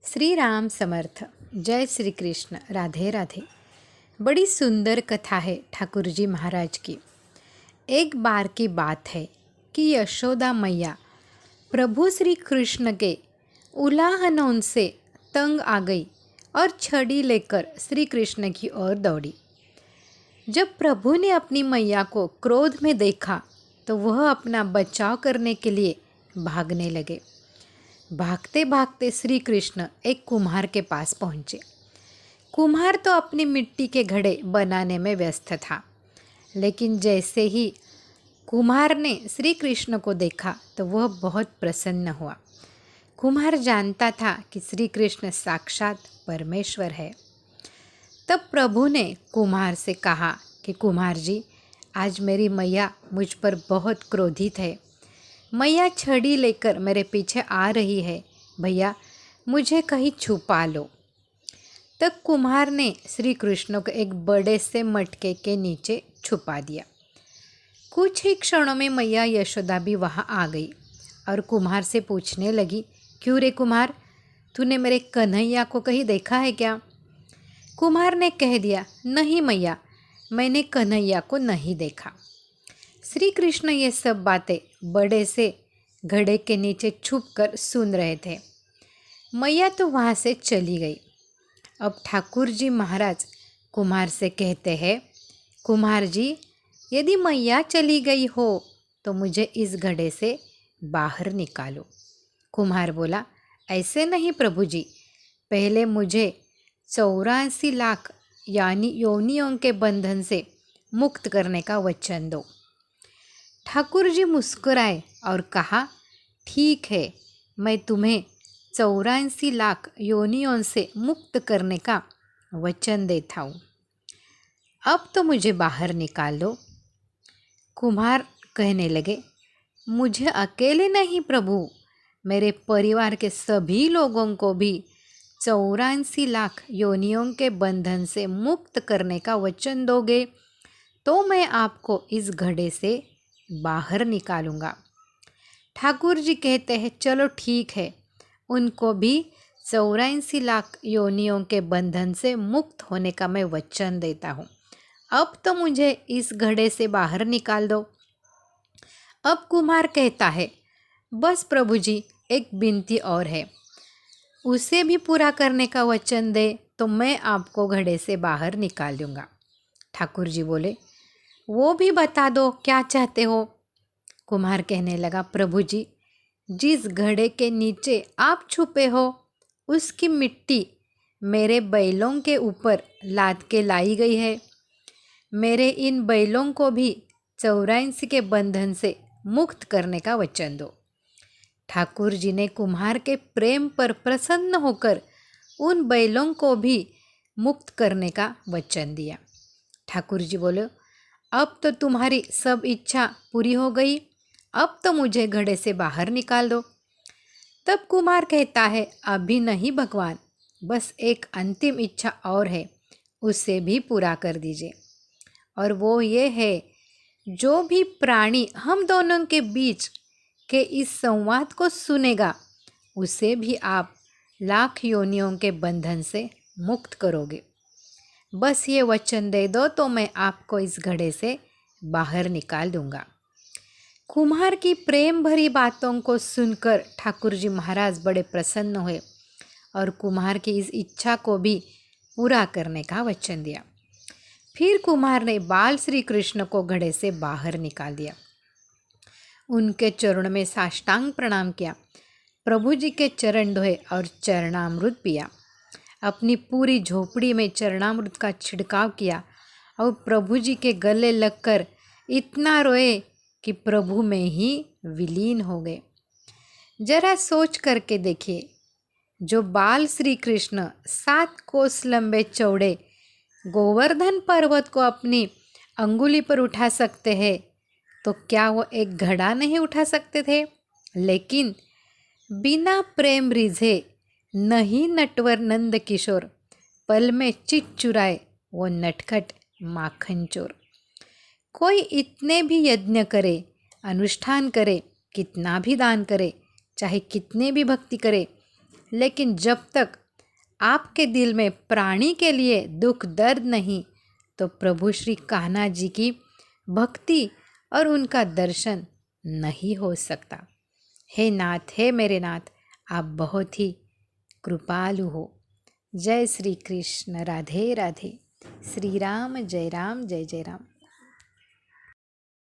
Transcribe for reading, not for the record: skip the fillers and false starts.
श्री राम समर्थ। जय श्री कृष्ण। राधे राधे। बड़ी सुंदर कथा है ठाकुर जी महाराज की। एक बार की बात है कि यशोदा मैया प्रभु श्री कृष्ण के उलाहनों से तंग आ गई और छड़ी लेकर श्री कृष्ण की ओर दौड़ी। जब प्रभु ने अपनी मैया को क्रोध में देखा तो वह अपना बचाव करने के लिए भागने लगे। भागते भागते श्री कृष्ण एक कुम्हार के पास पहुँचे। कुम्हार तो अपनी मिट्टी के घड़े बनाने में व्यस्त था, लेकिन जैसे ही कुम्हार ने श्री कृष्ण को देखा तो वह बहुत प्रसन्न हुआ। कुम्हार जानता था कि श्री कृष्ण साक्षात परमेश्वर है। तब प्रभु ने कुम्हार से कहा कि कुम्हार जी, आज मेरी मैया मुझ पर बहुत क्रोधित है। मैया छड़ी लेकर मेरे पीछे आ रही है। भैया, मुझे कहीं छुपा लो। तब कुम्हार ने श्री कृष्ण को एक बड़े से मटके के नीचे छुपा दिया। कुछ ही क्षणों में मैया यशोदा भी वहाँ आ गई और कुम्हार से पूछने लगी, क्यों रे कुम्हार, तूने मेरे कन्हैया को कहीं देखा है क्या? कुम्हार ने कह दिया, नहीं मैया, मैंने कन्हैया को नहीं देखा। श्री कृष्ण ये सब बातें बड़े से घड़े के नीचे छुपकर सुन रहे थे। मैया तो वहाँ से चली गई। अब ठाकुर जी महाराज कुम्हार से कहते हैं, कुम्हार जी, यदि मैया चली गई हो तो मुझे इस घड़े से बाहर निकालो। कुम्हार बोला, ऐसे नहीं प्रभु जी, पहले मुझे 84 लाख यानी योनियों के बंधन से मुक्त करने का वचन दो। ठाकुर जी मुस्कुराए और कहा, ठीक है, मैं तुम्हें 84 लाख योनियों से मुक्त करने का वचन देता हूँ। अब तो मुझे बाहर निकाल दो। कुम्हार कहने लगे, मुझे अकेले नहीं प्रभु, मेरे परिवार के सभी लोगों को भी 84 लाख योनियों के बंधन से मुक्त करने का वचन दोगे तो मैं आपको इस घड़े से बाहर निकालूंगा। ठाकुर जी कहते हैं, चलो ठीक है, उनको भी 84 लाख योनियों के बंधन से मुक्त होने का मैं वचन देता हूँ। अब तो मुझे इस घड़े से बाहर निकाल दो। अब कुम्हार कहता है, बस प्रभु जी, एक विनती और है, उसे भी पूरा करने का वचन दे तो मैं आपको घड़े से बाहर निकाल दूंगा। ठाकुर जी बोले, वो भी बता दो, क्या चाहते हो? कुम्हार कहने लगा, प्रभु जी, जिस घड़े के नीचे आप छुपे हो उसकी मिट्टी मेरे बैलों के ऊपर लाद के लाई गई है। मेरे इन बैलों को भी 84 के बंधन से मुक्त करने का वचन दो। ठाकुर जी ने कुम्हार के प्रेम पर प्रसन्न होकर उन बैलों को भी मुक्त करने का वचन दिया। ठाकुर जी बोले, अब तो तुम्हारी सब इच्छा पूरी हो गई, अब तो मुझे घड़े से बाहर निकाल दो। तब कुम्हार कहता है, अभी नहीं भगवान, बस एक अंतिम इच्छा और है, उसे भी पूरा कर दीजिए। और वो ये है, जो भी प्राणी हम दोनों के बीच के इस संवाद को सुनेगा उसे भी आप लाख योनियों के बंधन से मुक्त करोगे। बस ये वचन दे दो तो मैं आपको इस घड़े से बाहर निकाल दूंगा। कुम्हार की प्रेम भरी बातों को सुनकर ठाकुर जी महाराज बड़े प्रसन्न हुए और कुम्हार की इस इच्छा को भी पूरा करने का वचन दिया। फिर कुम्हार ने बाल श्री कृष्ण को घड़े से बाहर निकाल दिया। उनके चरणों में साष्टांग प्रणाम किया, प्रभु जी के चरण धोए और चरणामृत पिया। अपनी पूरी झोपड़ी में चरणामृत का छिड़काव किया और प्रभु जी के गले लगकर इतना रोए कि प्रभु में ही विलीन हो गए। जरा सोच करके देखिए, जो बाल श्री कृष्ण 7 कोस लंबे चौड़े गोवर्धन पर्वत को अपनी अंगुली पर उठा सकते हैं, तो क्या वो एक घड़ा नहीं उठा सकते थे? लेकिन बिना प्रेम रिझे नहीं नटवर नंद किशोर, पल में चित चुराए वो नटखट माखन चोर। कोई इतने भी यज्ञ करे, अनुष्ठान करे, कितना भी दान करे, चाहे कितने भी भक्ति करे, लेकिन जब तक आपके दिल में प्राणी के लिए दुख दर्द नहीं तो प्रभु श्री कान्हा जी की भक्ति और उनका दर्शन नहीं हो सकता। हे नाथ, हे मेरे नाथ, आप बहुत ही कृपालु हो। जय श्री कृष्ण। राधे राधे। श्री राम जय राम जय जय राम।